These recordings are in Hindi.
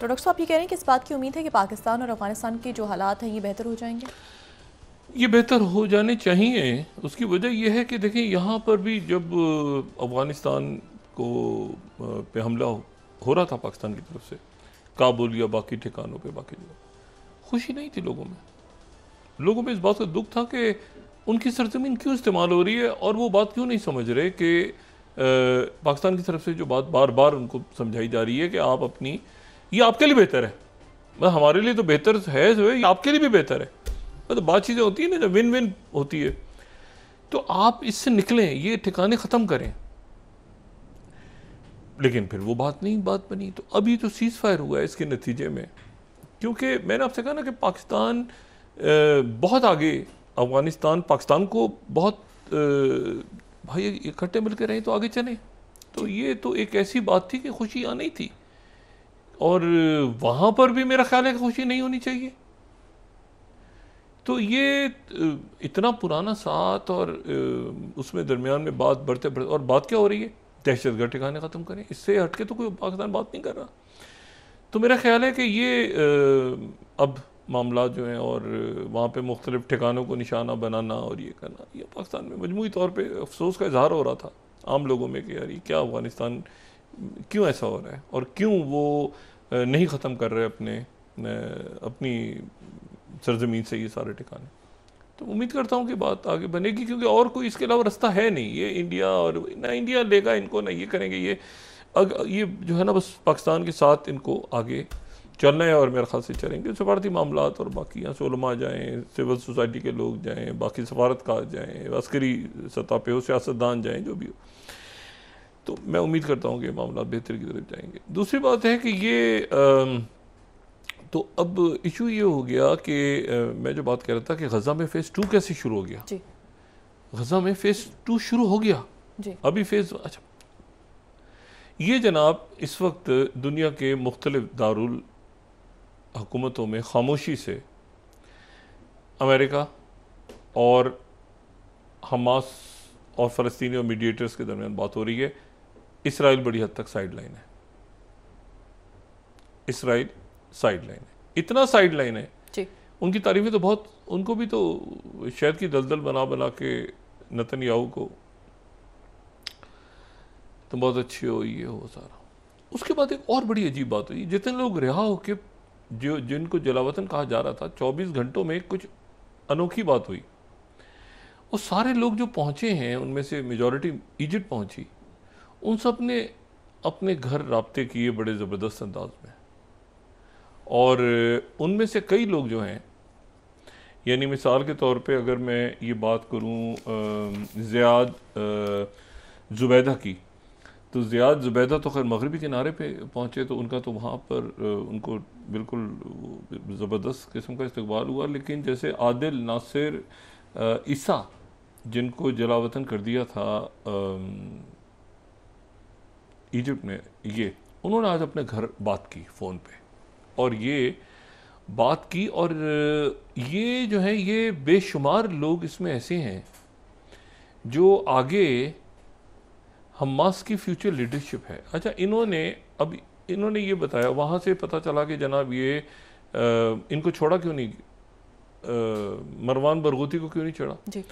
तो डॉक्टर साहब ये कह रहे हैं कि इस बात की उम्मीद है कि पाकिस्तान और अफगानिस्तान के जो हालात हैं ये बेहतर हो जाएंगे। ये बेहतर हो जाने चाहिए। उसकी वजह यह है कि देखें, यहाँ पर भी जब अफ़गानिस्तान को पे हमला हो रहा था पाकिस्तान की तरफ से, काबुल या बाकी ठिकानों पे, बाकी जगह खुशी नहीं थी लोगों में इस बात का दुख था कि उनकी सरजमीन क्यों इस्तेमाल हो रही है, और वो बात क्यों नहीं समझ रहे कि पाकिस्तान की तरफ से जो बात बार बार उनको समझाई जा रही है कि आप अपनी, ये आपके लिए बेहतर है, मतलब हमारे लिए तो बेहतर है जो है, ये आपके लिए भी बेहतर है। तो बात चीज़ें होती है ना, जब विन विन होती है, तो आप इससे निकलें, ये ठिकाने ख़त्म करें। लेकिन फिर वो बात नहीं, बात बनी। तो अभी जो सीज़ फायर हुआ है इसके नतीजे में, क्योंकि मैंने आपसे कहा ना कि पाकिस्तान बहुत आगे, अफ़गानिस्तान पाकिस्तान को बहुत भाई इकट्ठे मिलकर रहें तो आगे चलें। तो ये तो एक ऐसी बात थी कि खुशी आनी थी, और वहाँ पर भी मेरा ख्याल है कि खुशी नहीं होनी चाहिए। तो ये इतना पुराना साथ, और उसमें दरमियान में बात बढ़ते बढ़ते, और बात क्या हो रही है, दहशतगर्द ठिकाने ख़त्म करें, इससे हटके तो कोई पाकिस्तान बात नहीं कर रहा। तो मेरा ख्याल है कि ये अब मामला जो हैं, और वहाँ पे मुख्तलिफ ठिकानों को निशाना बनाना और ये करना, ये पाकिस्तान में मजमूई तौर पे अफसोस का इजहार हो रहा था आम लोगों में कि यार ये क्या अफ़गानिस्तान, क्यों ऐसा हो रहा है, और क्यों वो नहीं ख़त्म कर रहे अपनी सरजमीन से ये सारे ठिकाने। तो उम्मीद करता हूँ कि बात आगे बनेगी, क्योंकि और कोई इसके अलावा रास्ता है नहीं। ये इंडिया, और ना इंडिया लेगा इनको, ना ये करेंगे, ये जो है ना, बस पाकिस्तान के साथ इनको आगे चलना है, और मेरे ख्याल से चलेंगे। सफारती मामलात और बाकी यहाँ से उलमा जाएँ, सिविल सोसाइटी के लोग जाएँ, बाकी सफारतकार जाएँ, अस्करी सतह पे हो, सियासतदान जाएँ, जो भी हो। तो मैं उम्मीद करता हूँ कि मामला बेहतर की तरफ जाएंगे। दूसरी बात है कि ये तो अब इशू ये हो गया कि मैं जो बात कह रहा था कि गज़ा में फ़ेज़ 2 कैसे शुरू हो गया। जी। गज़ा में फ़ेज़ 2 शुरू हो गया जी। अभी फ़ेज़, अच्छा, ये जनाब इस वक्त दुनिया के मुख्तलिफ दारुल हुकूमतों में खामोशी से अमेरिका और हमास और फ़लस्तीनी और मीडिएटर्स के दरमियान बात हो रही है। इसराइल बड़ी हद तक साइड लाइन है, इसराइल साइड लाइन है, इतना साइड लाइन है। जी। उनकी तारीफें तो बहुत, उनको भी तो शहद की दलदल बना बना के नेतन्याहू को तुम बहुत अच्छे हो, ये हो सारा। उसके बाद एक और बड़ी अजीब बात हुई, जितने लोग रिहा होके, जो जिनको जलावतन कहा जा रहा था, 24 घंटों में कुछ अनोखी बात हुई। वो सारे लोग जो पहुंचे हैं, उनमें से मेजॉरिटी इजिप्ट पहुंची, उन सब ने अपने घर राब्ते किए बड़े ज़बरदस्त अंदाज में, और उनमें से कई लोग जो हैं, यानी मिसाल के तौर पे अगर मैं ये बात करूँ ज़ियाद ज़ुबैदा की, तो ज़ियाद ज़ुबैदा तो खैर मगरबी किनारे पे पहुँचे, तो उनका तो वहाँ पर उनको बिल्कुल ज़बरदस्त किस्म का इस्तकबाल हुआ। लेकिन जैसे आदिल, नासिर, ईसा, जिनको जलावतन कर दिया था इजिप्ट में, ये उन्होंने आज अपने घर बात की फ़ोन पे, और ये बात की, और ये जो है, ये बेशुमार लोग इसमें ऐसे हैं जो आगे हमास की फ्यूचर लीडरशिप है। अच्छा, इन्होंने ये बताया, वहाँ से पता चला कि जनाब ये इनको छोड़ा क्यों नहीं, मरवान बरगूती को क्यों नहीं छोड़ा। जी।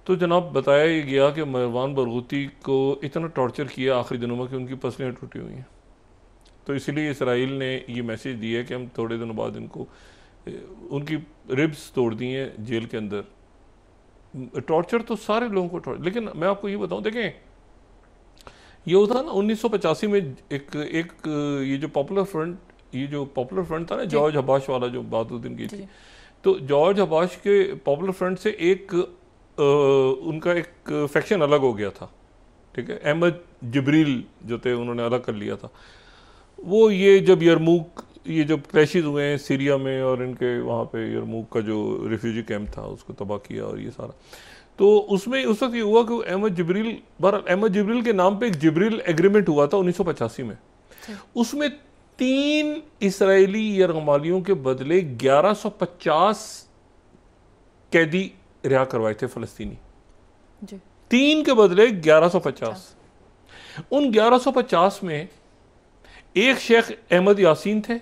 तो जनाब बताया ये गया कि मरवान बरगूती को इतना टॉर्चर किया आखिरी दिनों में कि उनकी पसलियाँ टूटी हुई हैं। तो इसलिए इसराइल ने ये मैसेज दिया कि हम थोड़े दिनों बाद इनको, उनकी रिब्स तोड़ दी हैं जेल के अंदर। टॉर्चर तो सारे लोगों को टॉर्चर, लेकिन मैं आपको ये बताऊं, देखें, ये होता ना 1985 में एक ये जो पॉपुलर फ्रंट था ना, जॉर्ज हबाश वाला, जो बात उस दिन की थी। तो जॉर्ज हबाश के पॉपुलर फ्रंट से उनका एक फैक्शन अलग हो गया था, ठीक है। अहमद जिब्रील जो थे, उन्होंने अलग कर लिया था। वो ये जब यरमूक, ये जब क्लैशेस हुए हैं सीरिया में, और इनके वहाँ पे यरमूक का जो रिफ्यूजी कैंप था उसको तबाह किया, और ये सारा, तो उसमें उस वक्त ये हुआ कि अहमद जिब्रील के नाम पे एक जिब्रील एग्रीमेंट हुआ था 1985 में। उसमें 3 इसराइली यरगमालियों के बदले 1150 कैदी रिहा करवाए थे फ़लस्तीनी। 3 के बदले 1150। उन 1150 में एक शेख अहमद यासीन थे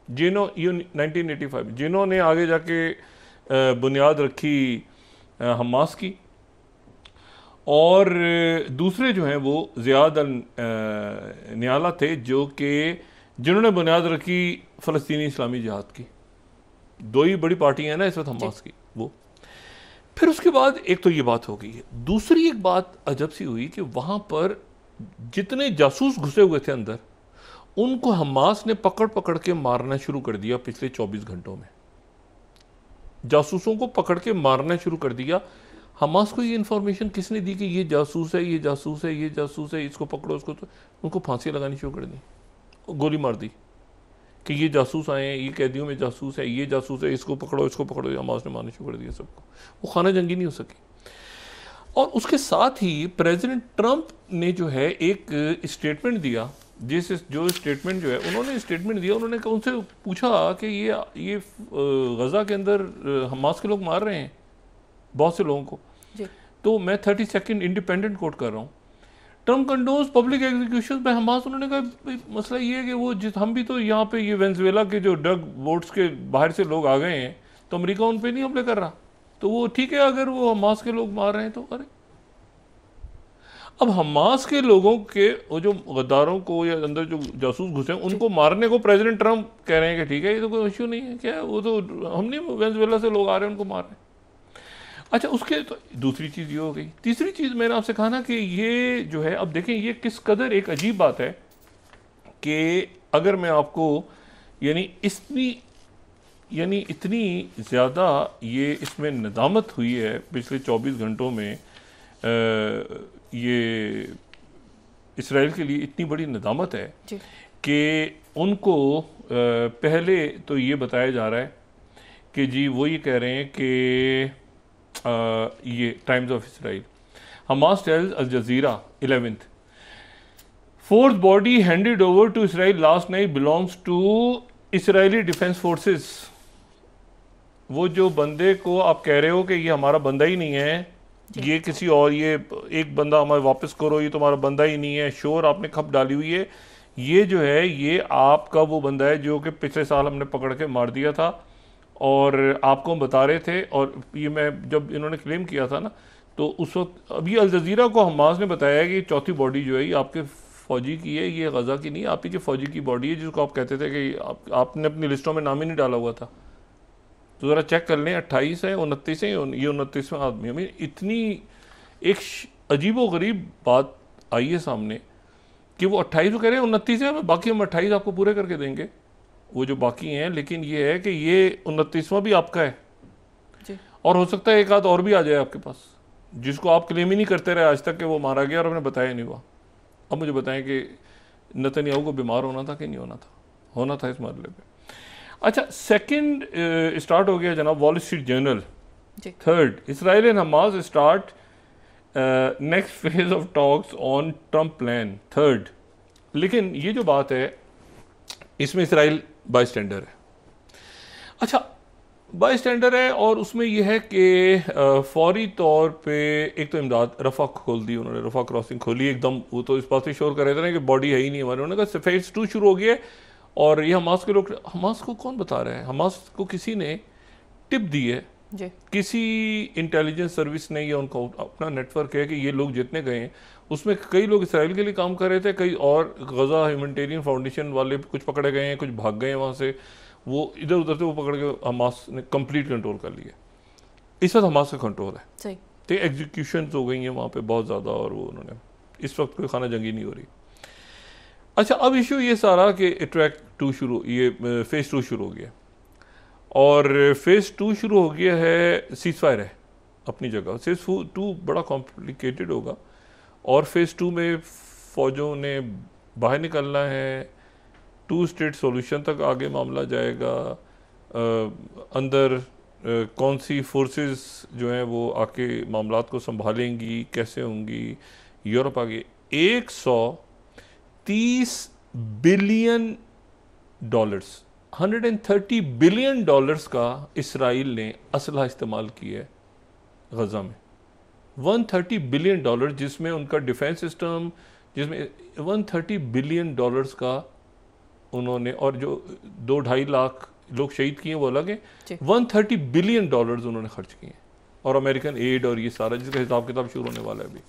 जिन्होंने 1985 जिन्होंने आगे जाके बुनियाद रखी हमास की, और दूसरे जो हैं वो ज़ियाद अल नियाला थे जो कि जिन्होंने बुनियाद रखी फ़लस्तीनी इस्लामी जिहाद की। दो ही बड़ी पार्टियां हैं ना इस वक्त हमास की। वो फिर उसके बाद एक तो ये बात हो गई है, दूसरी एक बात अजब सी हुई कि वहाँ पर जितने जासूस घुसे हुए थे अंदर, उनको हमास ने पकड़ पकड़ के मारना शुरू कर दिया। पिछले 24 घंटों में जासूसों को पकड़ के मारना शुरू कर दिया। हमास को ये इंफॉर्मेशन किसने दी कि ये जासूस है, ये जासूस है, ये जासूस है, इसको पकड़ो, इसको, तो उनको फांसी लगानी शुरू कर दी, गोली मार दी कि ये जासूस आए हैं, ये कैदियों में जासूस है, ये जासूस है, इसको पकड़ो, इसको पकड़ो। हमास ने मारना शुरू कर दिया सबको। वो खाना जंगी नहीं हो सकी। और उसके साथ ही प्रेसिडेंट ट्रंप ने जो है एक स्टेटमेंट दिया, जो स्टेटमेंट जो है उन्होंने स्टेटमेंट दिया, उन्होंने उनसे पूछा कि ये गज़ा के अंदर हमास के लोग मार रहे हैं बहुत से लोगों को। तो मैं 30 सेकंड इंडिपेंडेंट कोट कर रहा हूँ। Trump condones public execution by Hamas. उन्होंने कहा मसला ये है कि वो हम भी तो यहाँ पे ये वेनेजुएला के जो ड्रग बोट्स के बाहर से लोग आ गए हैं, तो अमेरिका उन पे नहीं हमले कर रहा, तो वो ठीक है अगर वो हमास के लोग मार रहे हैं तो। अरे अब हमास के लोगों के वो जो गद्दारों को या अंदर जो जासूस घुसे हैं उनको मारने को प्रेसिडेंट ट्रंप कह रहे हैं कि ठीक है ये तो कोई इश्यू नहीं है, क्या वो तो हम नहीं, वेनेजुएला से लोग आ रहे हैं उनको मार रहे हैं। अच्छा, उसके तो दूसरी चीज़ ये हो गई। तीसरी चीज़ मैंने आपसे कहा ना कि ये जो है, अब देखें ये किस कदर एक अजीब बात है कि अगर मैं आपको इतनी ज़्यादा ये इसमें नदामत हुई है पिछले 24 घंटों में, ये इसराइल के लिए इतनी बड़ी नदामत है कि उनको पहले तो ये बताया जा रहा है कि जी वो ये कह रहे हैं कि ये Times of Israel, Hamas tells Al Jazeera 11th, fourth body handed over to Israel last night belongs to Israeli defence forces. वो जो बंदे को आप कह रहे हो कि ये हमारा बंदा ही नहीं है, ये किसी और, ये एक बंदा हमारे वापस करो, ये तुम्हारा बंदा ही नहीं है, शोर आपने खप डाली हुई है, ये जो है ये आपका वो बंदा है जो कि पिछले साल हमने पकड़ के मार दिया था और आपको हम बता रहे थे। और ये मैं जब इन्होंने क्लेम किया था ना, तो उस वक्त अभी अल जजीरा को हमास ने बताया कि चौथी बॉडी जो है ये आपके फ़ौजी की है, ये गज़ा की नहीं, आप ही के फ़ौजी की बॉडी है जिसको आप कहते थे कि आपने अपनी लिस्टों में नाम ही नहीं डाला हुआ था। तो ज़रा चेक कर लें, 28 है, 29 है, ये 29वां आदमी। हमें इतनी एक अजीब व गरीब बात आई है सामने कि वो 28 को कह रहे हैं 29 है, बाकी हम 28 आपको पूरे करके देंगे वो जो बाकी हैं, लेकिन ये है कि ये 29वां भी आपका है जी। और हो सकता है एक आध और भी आ जाए आपके पास जिसको आप क्लेम ही नहीं करते रहे आज तक कि वो मारा गया और हमने बताया नहीं हुआ। अब मुझे बताएं कि नेतन्याहू को बीमार होना था कि नहीं होना था? होना था इस मामले पे। अच्छा, सेकंड स्टार्ट हो गया जनाब wall street journal. Third, Israel and Hamas start next phase of talks on Trump plan. Third, लेकिन ये जो बात है इसमें इसराइल बाई स्टैंडर है। अच्छा, बाई स्टैंडर है और उसमें यह है कि फौरी तौर पे एक तो इमदाद रफ़ा खोल दी उन्होंने, रफ़ा क्रॉसिंग खोली एकदम। वो तो इस बात से शोर कर रहे थे ना कि बॉडी है ही नहीं हमारे, उन्होंने कहा फेज 2 शुरू हो गया है। और ये हमास के लोग, हमास को कौन बता रहा है? हमास को किसी ने टिप दी है जी। किसी इंटेलिजेंस सर्विस ने, या उनका अपना नेटवर्क है कि ये लोग जितने गए हैं उसमें कई लोग इसराइल के लिए काम कर रहे थे, कई और गज़ा ह्यूमैनिटेरियन फाउंडेशन वाले कुछ पकड़े गए हैं, कुछ भाग गए हैं वहाँ से, वो इधर उधर से वो पकड़ के हमास ने कंप्लीट कंट्रोल कर लिया। इस वक्त हमास का कंट्रोल है सही। तो एग्जीक्यूशन हो गई हैं वहाँ पे बहुत ज़्यादा, और वो उन्होंने इस वक्त कोई खाना जंगी नहीं हो रही। अच्छा, अब इशू ये सारा कि ट्रैक 2 शुरू, ये फेज़ 2 शुरू हो गया और फेज़ 2 शुरू हो गया है, सीज़फायर है अपनी जगह। फेज़ 2 बड़ा कॉम्प्लिकेटेड होगा और फेज़ 2 में फ़ौजों ने बाहर निकलना है, 2 स्टेट सॉल्यूशन तक आगे मामला जाएगा। अंदर कौन सी फोर्सेस जो हैं वो आके मामलात को संभालेंगी, कैसे होंगी, यूरोप आगे। 130 बिलियन डॉलर्स, 130 बिलियन डॉलर्स का इसराइल ने असलहा इस्तेमाल किया है गज़ा में। 130 बिलियन डॉलर, जिसमें उनका डिफेंस सिस्टम, जिसमें 130 बिलियन डॉलर्स का उन्होंने, और जो 2-2.5 लाख लोग शहीद किए वो अलग है, 130 बिलियन डॉलर्स उन्होंने खर्च किए, और अमेरिकन एड और ये सारा जिसका हिसाब किताब शुरू होने वाला है अभी।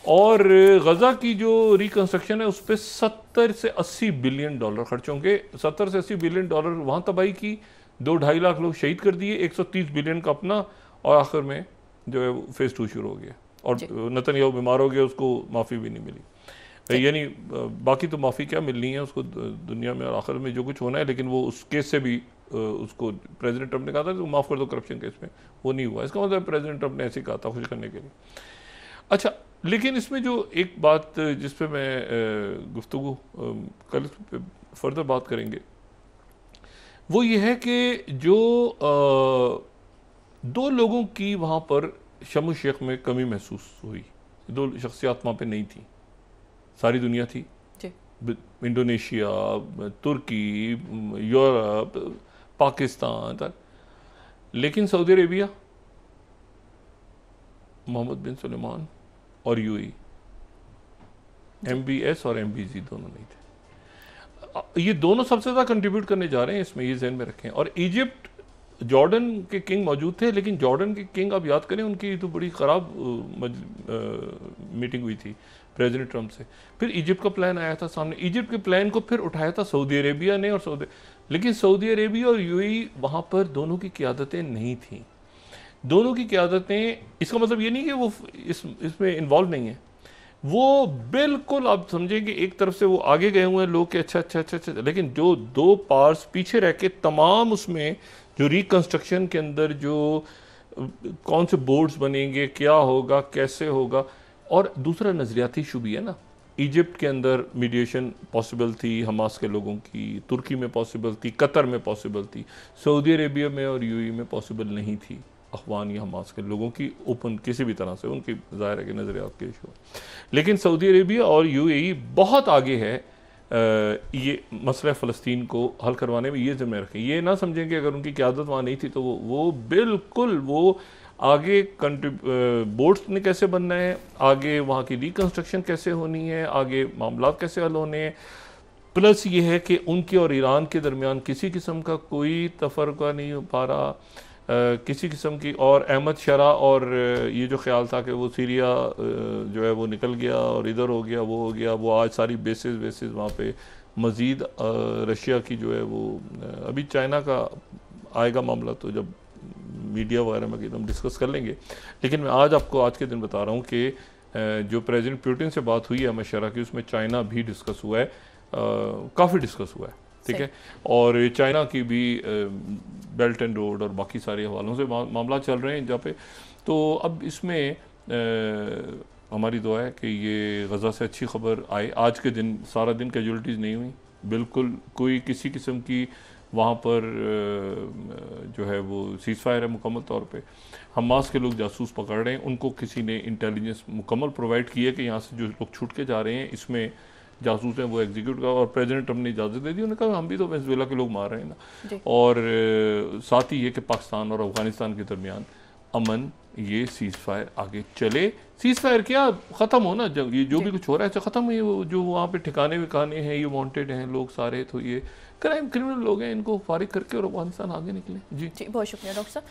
और गज़ा की जो रिकंस्ट्रक्शन है उस पर 70 से 80 बिलियन डॉलर खर्च होंगे। 70 से 80 बिलियन डॉलर वहाँ तबाही की, 2-2.5 लाख लोग शहीद कर दिए, 130 बिलियन का अपना, और आखिर में जो है फेज़ 2 शुरू हो गया, और नेतन्याहू बीमार हो गया, उसको माफ़ी भी नहीं मिली। यानी बाकी तो माफ़ी क्या मिलनी है उसको दुनिया में, और आखिर में जो कुछ होना है, लेकिन वो उस केस से भी उसको प्रेसिडेंट ट्रंप ने कहा था कि माफ़ कर दो करप्शन केस में, वो नहीं हुआ। इसका मतलब प्रेसिडेंट ट्रंप ने ऐसे कहा था खुश करने के लिए। अच्छा, लेकिन इसमें जो एक बात जिस पे मैं गुफ्तगू कल फर्दर बात करेंगे, वो ये है कि जो 2 लोगों की वहाँ पर शर्म शेख में कमी महसूस हुई। 2 शख्सियात वहाँ पे नहीं थी, सारी दुनिया थी, इंडोनेशिया, तुर्की, यूरोप, पाकिस्तान तक, लेकिन सऊदी अरेबिया, मोहम्मद बिन सलमान और यूएई, MBS और MBZ दोनों नहीं थे। ये दोनों सबसे ज़्यादा कंट्रीब्यूट करने जा रहे हैं, इसमें ये ज़हन में रखें। और इजिप्ट, जॉर्डन के किंग मौजूद थे, लेकिन जॉर्डन के किंग आप याद करें उनकी तो बड़ी ख़राब मीटिंग हुई थी प्रेसिडेंट ट्रंप से। फिर इजिप्ट का प्लान आया था सामने, इजिप्ट के प्लान को फिर उठाया था सऊदी अरेबिया ने, और लेकिन सऊदी अरेबिया और यूएई वहाँ पर दोनों की क़यादतें नहीं थीं। दोनों की क़यादतें, इसका मतलब ये नहीं कि वो इसमें इन्वॉल्व नहीं है, वो बिल्कुल आप समझें कि एक तरफ से वो आगे गए हुए हैं लोग कि अच्छा, लेकिन जो 2 पार्ट्स पीछे रह के तमाम उसमें जो रिकंस्ट्रक्शन के अंदर जो कौन से बोर्ड्स बनेंगे, क्या होगा, कैसे होगा, और दूसरा नज़रियाती इशू भी है ना। इजिप्ट के अंदर मीडिएशन पॉसिबल थी हमास के लोगों की, तुर्की में पॉसिबल थी, कतर में पॉसिबल थी, सऊदी अरेबिया में और यूएई में पॉसिबल नहीं थी अफगान या हमास के लोगों की ओपन किसी भी तरह से, उनकी ज़ाहिर है कि नज़रियात के इशू। लेकिन सऊदी अरेबिया और यूएई बहुत आगे है ये मसला फ़लस्तीन को हल करवाने में। ये ज़िम्मे रखें, ये ना समझें कि अगर उनकी क़यादत वहाँ नहीं थी तो वो बिल्कुल वो आगे बोर्ड्स ने कैसे बनना है, आगे वहाँ की रिकन्स्ट्रक्शन कैसे होनी है, आगे मामला कैसे हल होने हैं। प्लस ये है कि उनके और ईरान के दरमियान किसी किस्म का कोई तफरका नहीं हो पा रहा, किसी किस्म की। और अहमद शरा और ये जो ख्याल था कि वो सीरिया जो है वो निकल गया और इधर हो गया, वो हो गया, वो आज सारी बेसिस वहाँ पे मज़ीद रशिया की जो है वो, अभी चाइना का आएगा मामला तो जब मीडिया वगैरह में एकदम डिस्कस कर लेंगे। लेकिन मैं आज आपको आज के दिन बता रहा हूँ कि जो प्रेसिडेंट पुतिन से बात हुई है अहमद शरा की, उसमें चाइना भी डिस्कस हुआ है, काफ़ी डिस्कस हुआ है, ठीक है। और चाइना की भी बेल्ट एंड रोड और बाकी सारे हवालों से मामला चल रहे हैं जहाँ पे। तो अब इसमें हमारी दुआ है कि ये गज़ा से अच्छी खबर आए। आज के दिन सारा दिन कैजुअलिटीज़ नहीं हुई, बिल्कुल कोई किसी किस्म की वहाँ पर जो है वो सीज़ फायर है मुकम्मल तौर पे। हमास के लोग जासूस पकड़ रहे हैं, उनको किसी ने इंटेलिजेंस मुकम्मल प्रोवाइड की है कि यहाँ से जो लोग छूट के जा रहे हैं इसमें जासूस हैं वो एग्जीक्यूट का, और प्रेसिडेंट ट्रंप ने इजाज़त दे दी। उन्होंने कहा हम भी तो वेनेजुएला के लोग मार रहे हैं ना। और साथ ही ये कि पाकिस्तान और अफगानिस्तान के दरमियान अमन, ये सीज़ फायर आगे चले। सीज़ फायर क्या ख़त्म हो ना, जब ये जो भी कुछ हो रहा है ख़त्म है। ये जो वहाँ पे ठिकाने विकाने हैं, ये वांटेड हैं लोग सारे, तो ये क्राइम क्रिमिनल लोग हैं, इनको फारिग करके और अफगानिस्तान आगे निकले। जी बहुत शुक्रिया डॉक्टर साहब।